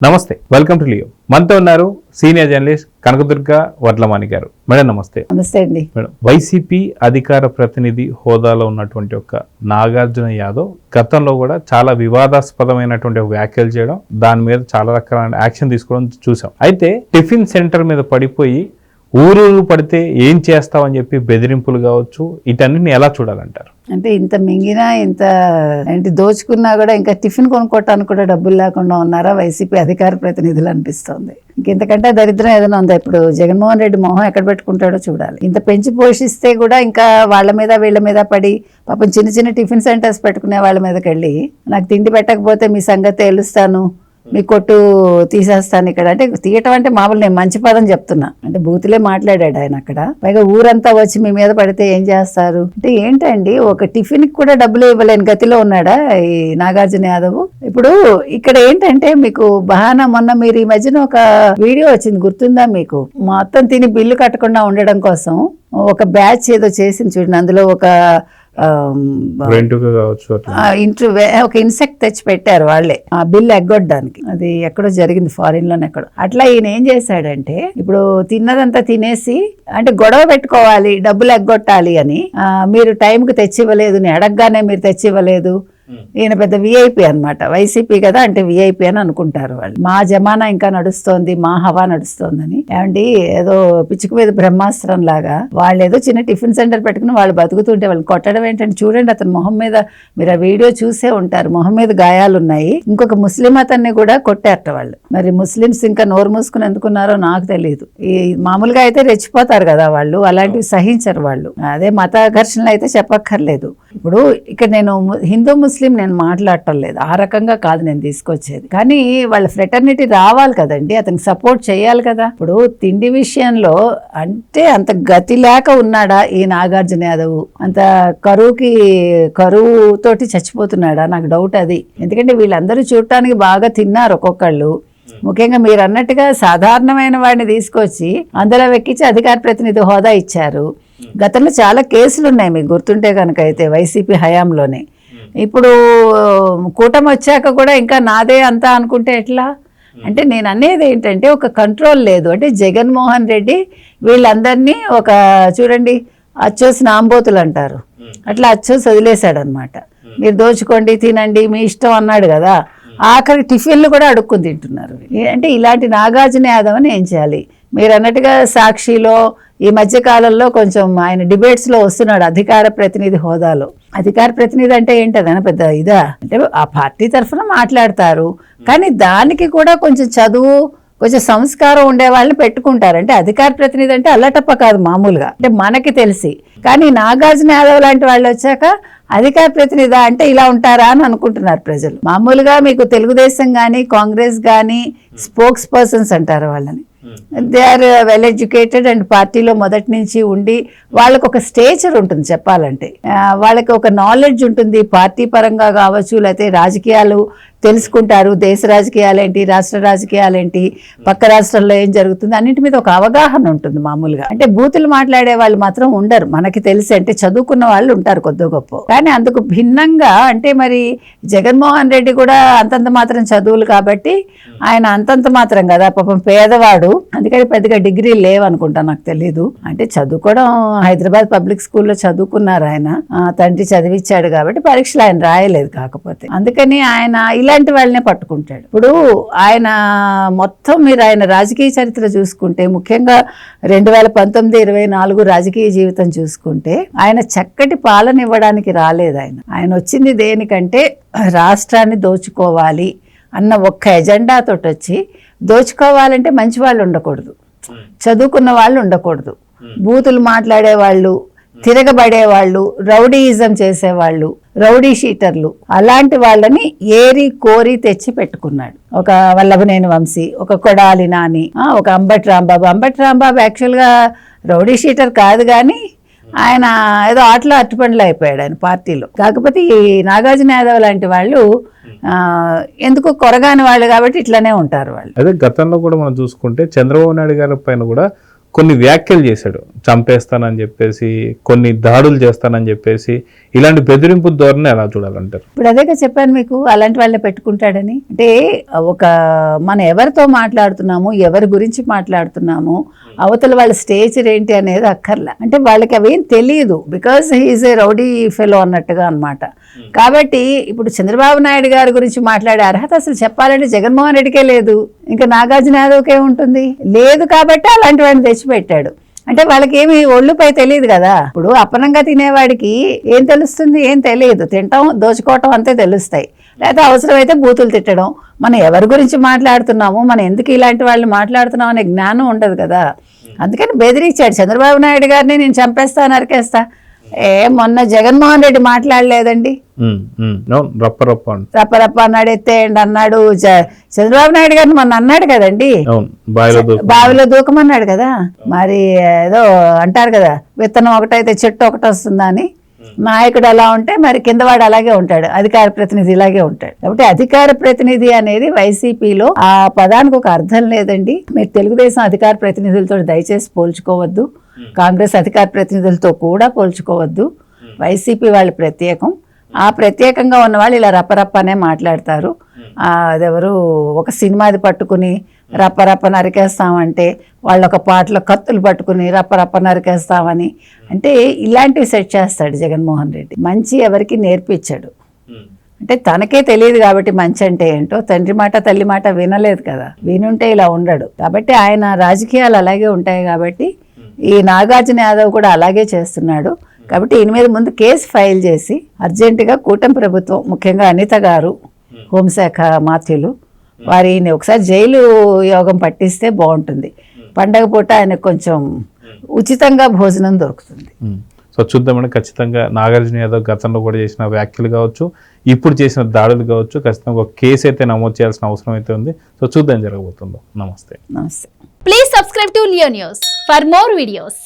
నమస్తే, welcome to Leo. మనతో ఉన్నారు సీనియర్ జర్నలిస్ట్ కనకదుర్గ వడ్లమాని గారు. మేడం నమస్తే. నమస్తే అండి. మేడం, వైసీపీ అధికార ప్రతినిధి హోదాలో ఉన్నటువంటి ఒక నాగార్జున యాదవ్ గతంలో కూడా చాలా వివాదాస్పదమైనటువంటి వ్యాఖ్యలు చేయడం, దాని మీద చాలా రకాల యాక్షన్ తీసుకోవడం చూసాం. అయితే టిఫిన్ సెంటర్ మీద పడిపోయి ఊరు పడితే ఏం చేస్తావని చెప్పి బెదిరింపులు కావచ్చు, వీటన్నిటిని ఎలా చూడాలంటారు? అంటే ఇంత మింగినా ఇంత ఏంటి దోచుకున్నా కూడా ఇంకా టిఫిన్ కొనుక్కోవటానికి కూడా డబ్బులు లేకుండా ఉన్నారా వైసీపీ అధికార ప్రతినిధులు అనిపిస్తోంది. ఇంతకంటే దరిద్రం ఏదైనా ఉందా? ఇప్పుడు జగన్మోహన్ రెడ్డి మొహం ఎక్కడ పెట్టుకుంటాడో చూడాలి. ఇంత పెంచి పోషిస్తే కూడా ఇంకా వాళ్ళ మీద వీళ్ళ మీద పడి పాపం చిన్న చిన్న టిఫిన్ సెంటర్స్ పెట్టుకునే వాళ్ళ మీదకి వెళ్ళి నాకు తిండి పెట్టకపోతే మీ సంగతి తెలుస్తాను, మీ కొట్టు తీసేస్తాను ఇక్కడ అంటే తీయటం అంటే మామూలు నేను మంచి పదం చెప్తున్నా అంటే బూతులే మాట్లాడాడు ఆయన అక్కడ. పైగా ఊరంతా వచ్చి మీ మీద పడితే ఏం చేస్తారు అంటే ఏంటండి, ఒక టిఫిన్ కి కూడా డబ్బులు ఇవ్వలేని గతిలో ఉన్నాడా ఈ నాగార్జున యాదవ్. ఇప్పుడు ఇక్కడ ఏంటంటే మీకు బహానా మొన్న మీరు ఈ మధ్యన ఒక వీడియో వచ్చింది గుర్తుందా మీకు? మొత్తం తిని బిల్లు కట్టకుండా ఉండడం కోసం ఒక బ్యాచ్ ఏదో చేసింది చూడండి. అందులో ఒక ఒక ఇన్సెక్ట్ తెచ్చి పెట్టారు వాళ్ళే ఆ బిల్ ఎగ్గొట్టడానికి. అది ఎక్కడో జరిగింది, ఫారిన్ లోనే ఎక్కడో. అట్లా ఈయన ఏం చేశాడంటే ఇప్పుడు తిన్నదంతా తినేసి అంటే గొడవ పెట్టుకోవాలి, డబ్బులు ఎగ్గొట్టాలి అని, మీరు టైంకి తెచ్చివ్వలేదు, నేను అడగగానే మీరు తెచ్చివ్వలేదు. ఈయన పెద్ద విఐపి అనమాట, వైసీపీ కదా అంటే విఐపి అని అనుకుంటారు వాళ్ళు. మా జమానా ఇంకా నడుస్తోంది, మా హవా నడుస్తోందని. ఏమండి ఏదో పిచ్చుకు మీద బ్రహ్మాస్త్రం లాగా వాళ్ళు ఏదో చిన్న టిఫిన్ సెంటర్ పెట్టుకుని వాళ్ళు బతుకుతుంటే వాళ్ళు కొట్టడం ఏంటంటే చూడండి, అతని మొహం మీద మీరు ఆ వీడియో చూసే ఉంటారు, మొహం మీద గాయాలు ఉన్నాయి. ఇంకొక ముస్లిం అతన్ని కూడా కొట్టారట వాళ్ళు. మరి ముస్లిమ్స్ ఇంకా నోరు మూసుకుని ఎందుకున్నారో నాకు తెలియదు. ఈ మామూలుగా అయితే రెచ్చిపోతారు కదా వాళ్ళు, అలాంటివి సహించరు వాళ్ళు. అదే మత ఘర్షణలు అయితే చెప్పక్కర్లేదు. ఇప్పుడు ఇక్కడ నేను హిందూ ముస్లిం నేను మాట్లాడటం లేదు, ఆ రకంగా కాదు నేను తీసుకొచ్చేది. కానీ వాళ్ళ ఫ్రెటర్నిటీ రావాలి కదండి, అతనికి సపోర్ట్ చేయాలి కదా. ఇప్పుడు తిండి విషయంలో అంటే అంత గతి లేక ఉన్నాడా ఈ నాగార్జున యాదవ్? అంత కరువు తోటి చచ్చిపోతున్నాడా? నాకు డౌట్ అది. ఎందుకంటే వీళ్ళందరూ చూడటానికి బాగా తిన్నారు ఒక్కొక్కళ్ళు. ముఖ్యంగా మీరు అన్నట్టుగా సాధారణమైన వాడిని తీసుకొచ్చి అందులో వెక్కించి అధికార ప్రతినిధి హోదా ఇచ్చారు. గతంలో చాలా కేసులు ఉన్నాయి మీకు గుర్తుంటే కనుక అయితే వైసీపీ హయాంలోనే. ఇప్పుడు కూటమి వచ్చాక కూడా ఇంకా నాదే అంతా అనుకుంటే ఎట్లా? అంటే నేను అనేది ఏంటంటే ఒక కంట్రోల్ లేదు. అంటే జగన్మోహన్ రెడ్డి వీళ్ళందరినీ ఒక చూడండి అచ్చోసి నాంబోతులు అంటారు, అట్లా అచ్చోసి వదిలేశాడు అనమాట. మీరు దోచుకోండి, తినండి, మీ ఇష్టం అన్నాడు కదా. ఆఖరి టిఫిన్లు కూడా అడుక్కుని తింటున్నారు. అంటే ఇలాంటి నాగార్జున యాదవ్ అని ఏం చేయాలి? మీరు అన్నట్టుగా సాక్షిలో ఈ మధ్య కాలంలో కొంచెం ఆయన డిబేట్స్లో వస్తున్నాడు అధికార ప్రతినిధి హోదాలో. అధికార ప్రతినిధి అంటే ఏంటదన పెద్ద ఇదా అంటే ఆ పార్టీ తరఫున మాట్లాడతారు, కానీ దానికి కూడా కొంచెం చదువు కొంచెం సంస్కారం ఉండే వాళ్ళని పెట్టుకుంటారు. అంటే అధికార ప్రతినిధి అంటే అల్లటప్ప కాదు మామూలుగా, అంటే మనకి తెలిసి. కానీ నాగార్జున యాదవ్ లాంటి వాళ్ళు వచ్చాక అధికార ప్రతినిధి అంటే ఇలా ఉంటారా అని అనుకుంటున్నారు ప్రజలు. మామూలుగా మీకు తెలుగుదేశం కానీ కాంగ్రెస్ కానీ స్పోక్స్ పర్సన్స్ అంటారు వాళ్ళని. They are well educated and పార్టీలో మొదటి నుంచి ఉండి వాళ్ళకు ఒక స్టేచర్ ఉంటుంది చెప్పాలంటే, వాళ్ళకి ఒక నాలెడ్జ్ ఉంటుంది. పార్టీ పరంగా కావచ్చు, లేకపోతే రాజకీయాలు తెలుసుకుంటారు. దేశ రాజకీయాలు ఏంటి, రాష్ట్ర రాజకీయాలు ఏంటి, పక్క రాష్ట్రంలో ఏం జరుగుతుంది, అన్నింటి మీద ఒక అవగాహన ఉంటుంది మామూలుగా. అంటే బూతులు మాట్లాడే వాళ్ళు మాత్రం ఉండరు మనకి తెలిసి. అంటే చదువుకున్న వాళ్ళు ఉంటారు కొద్ది గొప్ప. కానీ అందుకు భిన్నంగా అంటే మరి జగన్మోహన్ రెడ్డి కూడా అంతంత మాత్రం చదువులు కాబట్టి ఆయన అంతంత మాత్రం కదా పాపం పేదవాడు, అందుకని పెద్దగా డిగ్రీ లేవనుకుంటా నాకు తెలీదు. అంటే చదువుకోవడం హైదరాబాద్ పబ్లిక్ స్కూల్లో చదువుకున్నారు ఆయన, తండ్రి చదివించాడు కాబట్టి పరీక్షలు ఆయన రాయలేదు. కాకపోతే అందుకని ఆయన ఇలాంటి వాళ్ళనే పట్టుకుంటాడు. ఇప్పుడు ఆయన మొత్తం మీరు ఆయన రాజకీయ చరిత్ర చూసుకుంటే, ముఖ్యంగా 2019-24 రాజకీయ జీవితం చూసుకుంటే ఆయన చక్కటి పాలన ఇవ్వడానికి రాలేదు. ఆయన వచ్చింది దేనికంటే రాష్ట్రాన్ని దోచుకోవాలి అన్న ఒక్క ఎజెండాతో వచ్చి, దోచుకోవాలంటే మంచి వాళ్ళు ఉండకూడదు, చదువుకున్న వాళ్ళు ఉండకూడదు, బూతులు మాట్లాడేవాళ్ళు, తిరగబడేవాళ్ళు, రౌడీయిజం చేసేవాళ్ళు, రౌడీ షీటర్లు, అలాంటి వాళ్ళని ఏరి కోరి తెచ్చి పెట్టుకున్నాడు. ఒక వల్లభనేని వంశీ, ఒక కొడాలి నాని, ఒక అంబటి రాంబాబు. అంబటి రాంబాబు యాక్చువల్గా రౌడీ షీటర్ కాదు, కానీ ఆయన ఏదో ఆటలో అట్టుపండ్లు అయిపోయాడు ఆయన పార్టీలో. కాకపోతే ఈ నాగార్జున యాదవ్ లాంటి వాళ్ళు ఎందుకు కొరగాని వాళ్ళు కాబట్టి ఇట్లానే ఉంటారు వాళ్ళు. అదే గతంలో కూడా మనం చూసుకుంటే చంద్రబాబు నాయుడు గారి పైన కూడా కొన్ని వ్యాఖ్యలు చేశాడు, చంపేస్తానని చెప్పేసి, కొన్ని దాడులు చేస్తానని చెప్పేసి. ఇలాంటి బెదిరింపు ధోరణి ఎలా చూడాలంటారు? ఇప్పుడు అదేగా చెప్పాను మీకు, అలాంటి వాళ్ళే పెట్టుకుంటాడని. అంటే మనం ఎవరితో మాట్లాడుతున్నాము, ఎవరి గురించి మాట్లాడుతున్నాము, అవతల వాళ్ళ స్టేచర్ ఏంటి అనేది అక్కర్లా. అంటే వాళ్ళకి అవేం తెలియదు, because he's a rowdy fellow అన్నట్టుగా అనమాట. కాబట్టి ఇప్పుడు చంద్రబాబు నాయుడు గారి గురించి మాట్లాడే అర్హత అసలు చెప్పాలంటే జగన్మోహన్ రెడ్డికే లేదు, ఇంకా నాగార్జున యాదవ్కే ఉంటుంది. లేదు కాబట్టి అలాంటి వాడిని తెచ్చిపెట్టాడు. అంటే వాళ్ళకి ఏమి ఒళ్ళుపై తెలియదు కదా. ఇప్పుడు అప్పనంగా తినేవాడికి ఏం తెలుస్తుంది? ఏం తెలియదు. తినటం, దోచుకోవటం అంతే తెలుస్తాయి. లేకపోతే అవసరమైతే బూతులు తిట్టడం. మనం ఎవరి గురించి మాట్లాడుతున్నాము, మనం ఎందుకు ఇలాంటి వాళ్ళు మాట్లాడుతున్నాం అనే జ్ఞానం ఉండదు కదా. అందుకని బెదిరించాడు చంద్రబాబు నాయుడు గారిని, నేను చంపేస్తా, నరికేస్తా. మొన్న జగన్మోహన్ రెడ్డి మాట్లాడలేదండి, రప్ప అన్నాడు, ఎత్తేయండి అన్నాడు. చంద్రబాబు నాయుడు గారిని మొన్న అన్నాడు కదండి, బావిలో దూకమన్నాడు కదా. మరి ఏదో అంటారు కదా, విత్తనం ఒకటైతే చెట్టు ఒకటి వస్తుందా అని. నాయకుడు అలా ఉంటే మరి కిందవాడు అలాగే ఉంటాడు, అధికార ప్రతినిధి ఇలాగే ఉంటాడు. కాబట్టి అధికార ప్రతినిధి అనేది వైసీపీలో ఆ పదానికి ఒక అర్థం లేదండి. మీరు తెలుగుదేశం అధికార ప్రతినిధులతో దయచేసి పోల్చుకోవద్దు, కాంగ్రెస్ అధికార ప్రతినిధులతో కూడా పోల్చుకోవద్దు. వైసీపీ వాళ్ళు ప్రత్యేకం. ఆ ప్రత్యేకంగా ఉన్న వాళ్ళు ఇలా రప్పరప్పనే మాట్లాడతారు. అదెవరు ఒక సినిమాది పట్టుకుని రప్పరప్ప నరికేస్తామంటే, వాళ్ళు ఒక పాటలో కత్తులు పట్టుకుని రప్పరప్ప నరికేస్తామని అంటే ఇలాంటివి సెట్ చేస్తాడు జగన్మోహన్ రెడ్డి. మంచి ఎవరికి నేర్పించాడు. అంటే తనకే తెలియదు కాబట్టి మంచి అంటే ఏంటో. తండ్రి మాట తల్లి మాట వినలేదు కదా, వినుంటే ఇలా ఉండడు. కాబట్టి ఆయన రాజకీయాలు అలాగే ఉంటాయి. కాబట్టి ఈ నాగార్జున యాదవ్ కూడా అలాగే చేస్తున్నాడు. కాబట్టి ఈయన మీద ముందు కేసు ఫైల్ చేసి అర్జెంటుగా కూటమి ప్రభుత్వం, ముఖ్యంగా అనిత గారు, హోంశాఖ మాత్యులు, వారిని ఒకసారి జైలు యోగం పట్టిస్తే బాగుంటుంది. పండగ పూట ఆయనకు కొంచెం ఉచితంగా భోజనం దొరుకుతుంది. సో చూద్దామండి. ఖచ్చితంగా నాగార్జున యాదవ్ గతంలో కూడా చేసిన వ్యాఖ్యలు కావచ్చు, ఇప్పుడు చేసిన దాడులు కావచ్చు, ఖచ్చితంగా ఒక కేసు అయితే నమోదు చేయాల్సిన అవసరం అయితే ఉంది. సో చూద్దాం జరగబోతుందో. నమస్తే. నమస్తే. Please subscribe to Leo news for more videos.